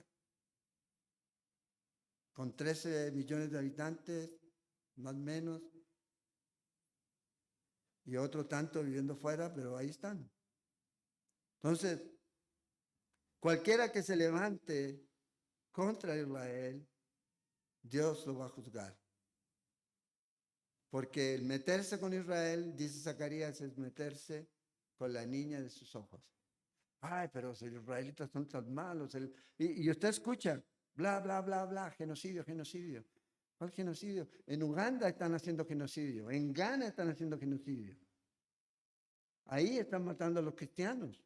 con 13 millones de habitantes, más o menos, y otro tanto viviendo fuera, pero ahí están. Entonces, cualquiera que se levante contra Israel, Dios lo va a juzgar. Porque el meterse con Israel, dice Zacarías, es meterse con la niña de sus ojos. Ay, pero los israelitas son tan malos. Y usted escucha, bla, bla, bla, bla, genocidio, genocidio. ¿Cuál genocidio? En Uganda están haciendo genocidio, en Ghana están haciendo genocidio. Ahí están matando a los cristianos.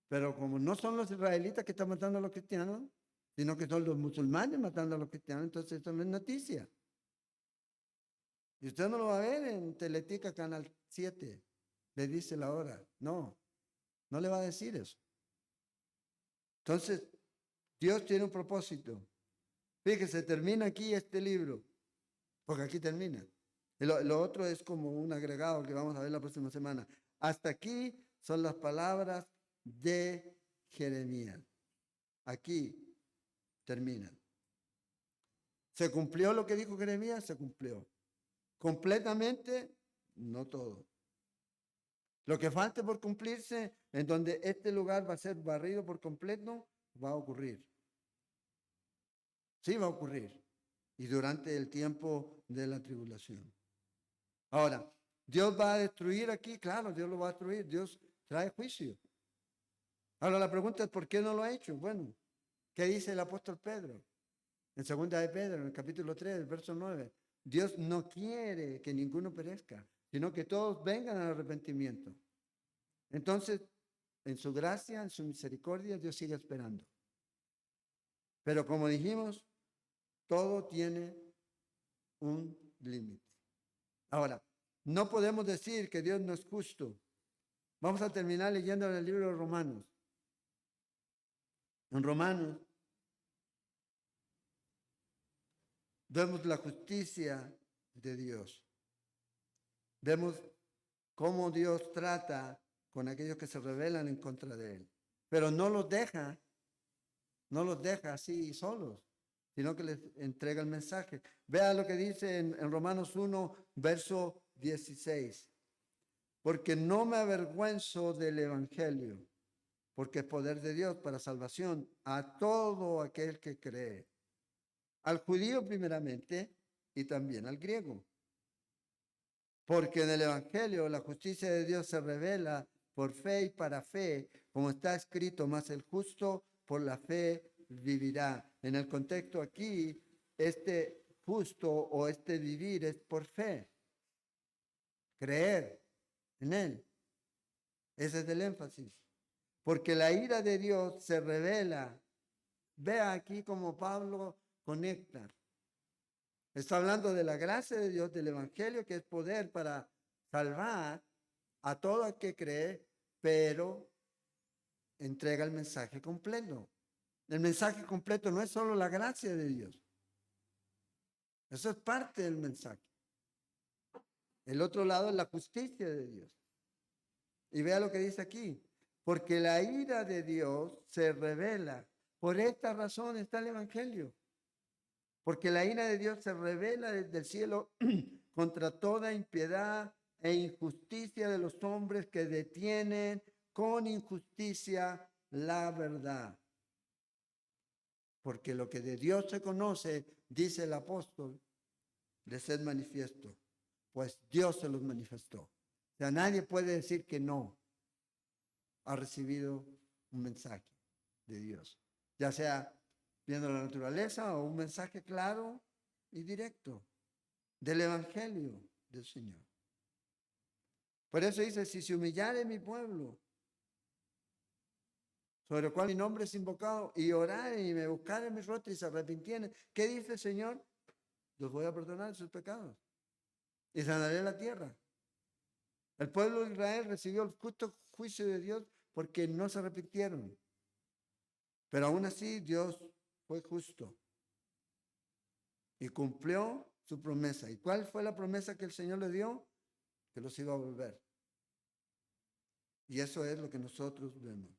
Pero como no son los israelitas que están matando a los cristianos, sino que son los musulmanes matando a los cristianos, entonces eso no es noticia. Y usted no lo va a ver en Teletica Canal 7, le dice la hora. No, no le va a decir eso. Entonces, Dios tiene un propósito. Fíjese, termina aquí este libro, porque aquí termina. Lo otro es como un agregado que vamos a ver la próxima semana. Hasta aquí son las palabras de Jeremías. Aquí terminan. ¿Se cumplió lo que dijo Jeremías? Se cumplió. Completamente, no todo. Lo que falte por cumplirse, en donde este lugar va a ser barrido por completo, va a ocurrir. Sí, va a ocurrir. Y durante el tiempo de la tribulación. Ahora, ¿Dios va a destruir aquí? Claro, Dios lo va a destruir. Dios trae juicio. Ahora la pregunta es, ¿por qué no lo ha hecho? Bueno, ¿qué dice el apóstol Pedro? En 2 de Pedro, en el capítulo 3, el verso 9. Dios no quiere que ninguno perezca, sino que todos vengan al arrepentimiento. Entonces, en su gracia, en su misericordia, Dios sigue esperando. Pero como dijimos, todo tiene un límite. Ahora, no podemos decir que Dios no es justo. Vamos a terminar leyendo en el libro de Romanos. En Romanos vemos la justicia de Dios. vemos cómo Dios trata con aquellos que se rebelan en contra de Él. Pero no los deja así solos, sino que les entrega el mensaje. Vea lo que dice en Romanos 1, verso 16. Porque no me avergüenzo del Evangelio, porque es poder de Dios para salvación a todo aquel que cree. Al judío primeramente y también al griego. Porque en el Evangelio la justicia de Dios se revela por fe y para fe, como está escrito, más el justo por la fe vivirá. En el contexto aquí, este justo o este vivir es por fe, creer en Él. Ese es el énfasis. Porque la ira de Dios se revela. Vea aquí como Pablo conecta. Está hablando de la gracia de Dios, del Evangelio, que es poder para salvar a todo el que cree, pero entrega el mensaje completo. El mensaje completo no es solo la gracia de Dios. Eso es parte del mensaje. El otro lado es la justicia de Dios. Y vea lo que dice aquí. Porque la ira de Dios se revela. Por esta razón está el Evangelio. Porque la ira de Dios se revela desde el cielo contra toda impiedad e injusticia de los hombres que detienen con injusticia la verdad. Porque lo que de Dios se conoce, dice el apóstol, les es manifiesto, pues Dios se los manifestó. O sea, nadie puede decir que no ha recibido un mensaje de Dios, ya sea viendo la naturaleza o un mensaje claro y directo del Evangelio del Señor. Por eso dice, si se humillare mi pueblo, sobre el cual mi nombre es invocado, y oraren y me buscaren mi rostro y se arrepintieren, ¿qué dice el Señor? Los voy a perdonar sus pecados y sanaré la tierra. El pueblo de Israel recibió el justo juicio de Dios porque no se arrepintieron. Pero aún así Dios fue justo y cumplió su promesa. ¿Y cuál fue la promesa que el Señor le dio? Que los iba a volver. Y eso es lo que nosotros vemos.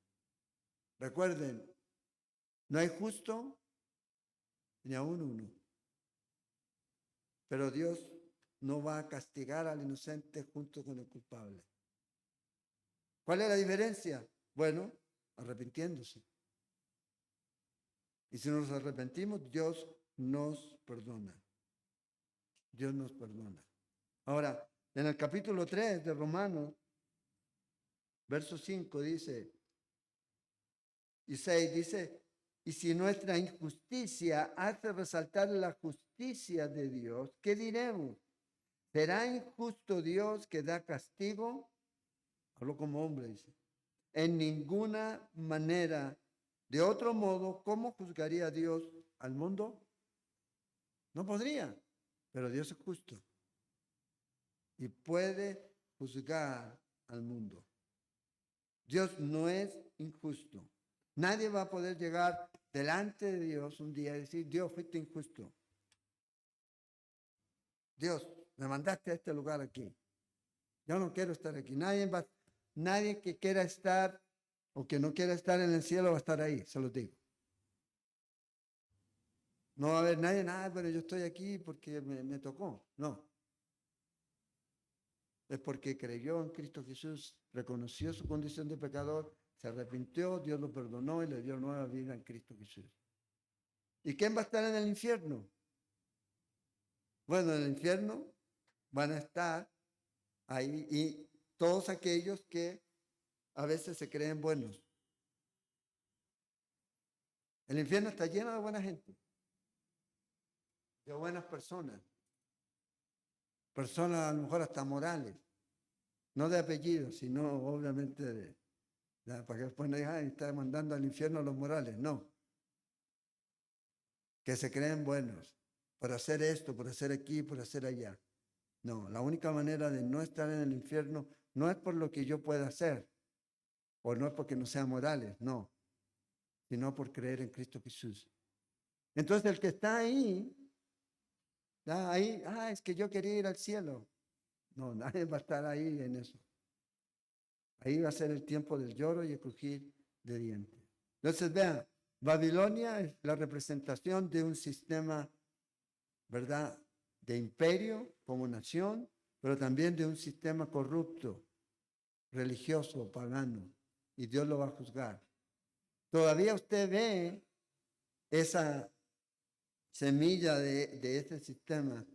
Recuerden, no hay justo ni aún uno. Pero Dios no va a castigar al inocente junto con el culpable. ¿Cuál es la diferencia? Bueno, arrepintiéndose. Y si nos arrepentimos, Dios nos perdona. Dios nos perdona. Ahora, en el capítulo 3 de Romanos, verso 5 dice, y 6 dice, y si nuestra injusticia hace resaltar la justicia de Dios, ¿qué diremos? ¿Será injusto Dios que da castigo? Hablo como hombre, dice. En ninguna manera. De otro modo, ¿cómo juzgaría Dios al mundo? No podría, pero Dios es justo y puede juzgar al mundo. Dios no es injusto. Nadie va a poder llegar delante de Dios un día y decir, Dios, fuiste injusto. Dios, me mandaste a este lugar aquí. Yo no quiero estar aquí. Nadie que quiera estar o que no quiera estar en el cielo va a estar ahí, se los digo. No va a haber nadie, nada, pero yo estoy aquí porque me tocó. No. Es porque creyó en Cristo Jesús, reconoció su condición de pecador, se arrepintió, Dios lo perdonó y le dio nueva vida en Cristo Jesús. ¿Y quién va a estar en el infierno? Bueno, en el infierno van a estar ahí y todos aquellos que a veces se creen buenos. El infierno está lleno de buena gente, de buenas personas, personas a lo mejor hasta morales, no de apellido, sino obviamente para que después no digan, está mandando al infierno a los morales, no. Que se creen buenos, por hacer esto, por hacer aquí, por hacer allá. No, la única manera de no estar en el infierno no es por lo que yo pueda hacer, o no es porque no sean morales, no, sino por creer en Cristo Jesús. Entonces el que está ahí, es que yo quería ir al cielo. No, nadie va a estar ahí en eso. Ahí va a ser el tiempo del lloro y el crujir de dientes. Entonces, vean, Babilonia es la representación de un sistema, ¿verdad?, de imperio como nación, pero también de un sistema corrupto, religioso, pagano, y Dios lo va a juzgar. Todavía usted ve esa semilla de ese sistema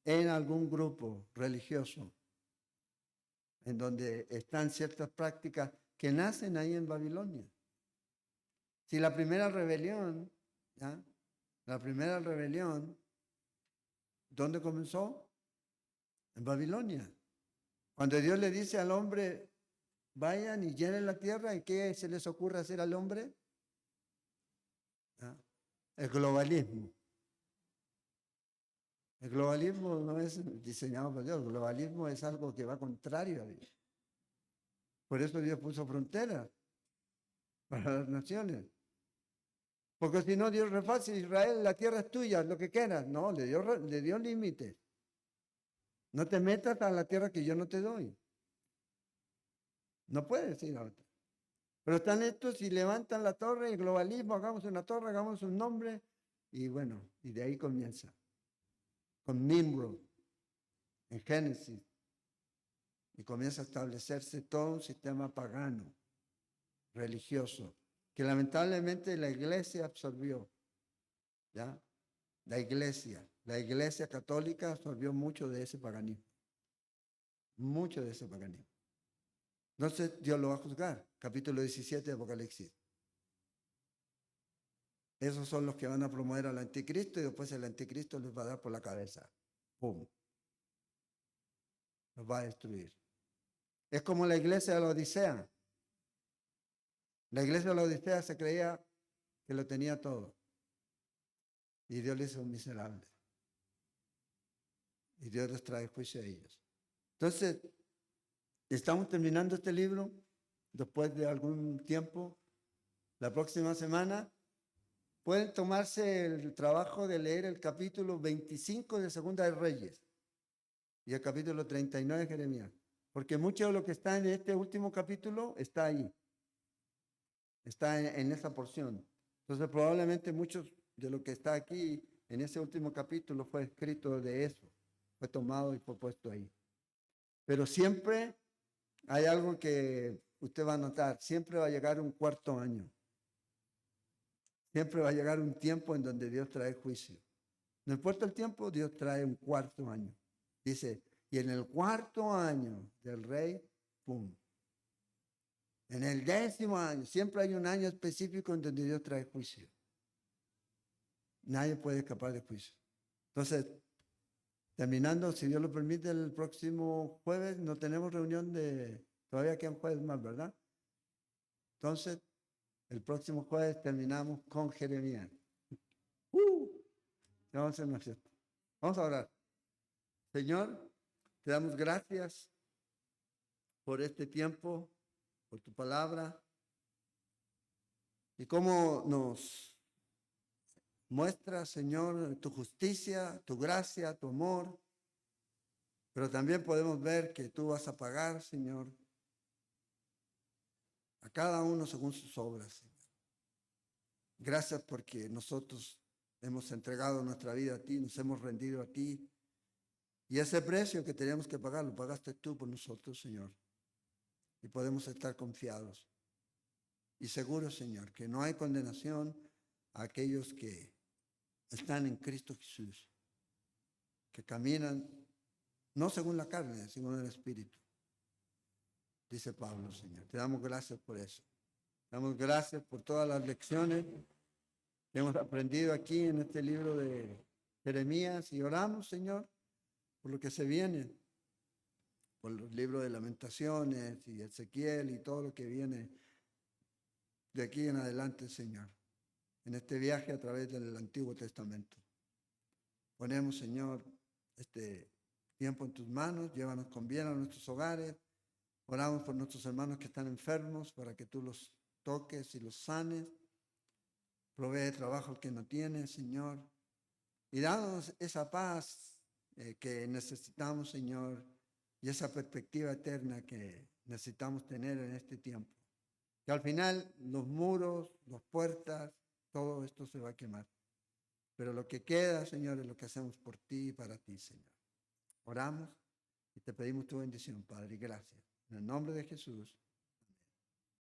en algún grupo religioso, en donde están ciertas prácticas que nacen ahí en Babilonia. Si la primera rebelión, ¿ya?, la primera rebelión, ¿dónde comenzó? En Babilonia. Cuando Dios le dice al hombre, vayan y llenen la tierra, ¿y qué se les ocurre hacer al hombre? ¿Ya? El globalismo. El globalismo no es diseñado por Dios, el globalismo es algo que va contrario a Dios. Por eso Dios puso fronteras para las naciones. Porque si no, Dios refácil, Israel, la tierra es tuya, lo que quieras. No, le dio límites. No te metas a la tierra que yo no te doy. No puedes ir a otra. Pero están estos y levantan la torre, el globalismo, hagamos una torre, hagamos un nombre, y bueno, y de ahí comienza. Con Nimrod, en Génesis, y comienza a establecerse todo un sistema pagano, religioso, que lamentablemente la iglesia absorbió, ¿ya? La iglesia católica absorbió mucho de ese paganismo, mucho de ese paganismo. Entonces Dios lo va a juzgar, capítulo 17 de Apocalipsis. Esos son los que van a promover al anticristo y después el anticristo les va a dar por la cabeza. ¡Pum! Los va a destruir. Es como la iglesia de la Odisea. La iglesia de la Odisea se creía que lo tenía todo. Y Dios les hizo miserable. Y Dios les trae juicio a ellos. Entonces, estamos terminando este libro después de algún tiempo. La próxima semana pueden tomarse el trabajo de leer el capítulo 25 de Segunda de Reyes y el capítulo 39 de Jeremías. Porque mucho de lo que está en este último capítulo está ahí. Está en esa porción. Entonces, probablemente muchos de lo que está aquí en ese último capítulo fue escrito de eso. Fue tomado y fue puesto ahí. Pero siempre hay algo que usted va a notar. Siempre va a llegar un cuarto año. Siempre va a llegar un tiempo en donde Dios trae juicio. No importa el tiempo, Dios trae un cuarto año. Dice, y en el cuarto año del rey, ¡pum! En el 10º año, siempre hay un año específico en donde Dios trae juicio. Nadie puede escapar de juicio. Entonces, terminando, si Dios lo permite, el próximo jueves no tenemos reunión todavía quedan jueves más, ¿verdad? Entonces, el próximo jueves terminamos con Jeremías. Vamos a hacer una fiesta. Vamos a orar. Señor, te damos gracias por este tiempo, por tu palabra y cómo nos muestra, Señor, tu justicia, tu gracia, tu amor. Pero también podemos ver que tú vas a pagar, Señor, a cada uno según sus obras, Señor. Gracias porque nosotros hemos entregado nuestra vida a ti, nos hemos rendido a ti. Y ese precio que teníamos que pagar, lo pagaste tú por nosotros, Señor. Y podemos estar confiados y seguros, Señor, que no hay condenación a aquellos que están en Cristo Jesús, que caminan no según la carne, sino en el Espíritu. Dice Pablo, Señor. Te damos gracias por eso. Te damos gracias por todas las lecciones que hemos aprendido aquí en este libro de Jeremías y oramos, Señor, por lo que se viene, por los libros de Lamentaciones y Ezequiel y todo lo que viene de aquí en adelante, Señor, en este viaje a través del Antiguo Testamento. Ponemos, Señor, este tiempo en tus manos, llévanos con bien a nuestros hogares. Oramos por nuestros hermanos que están enfermos para que tú los toques y los sanes. Provee trabajo al que no tiene, Señor. Y danos esa paz que necesitamos, Señor, y esa perspectiva eterna que necesitamos tener en este tiempo. Que al final los muros, las puertas, todo esto se va a quemar. Pero lo que queda, Señor, es lo que hacemos por ti y para ti, Señor. Oramos y te pedimos tu bendición, Padre, y gracias. En el nombre de Jesús.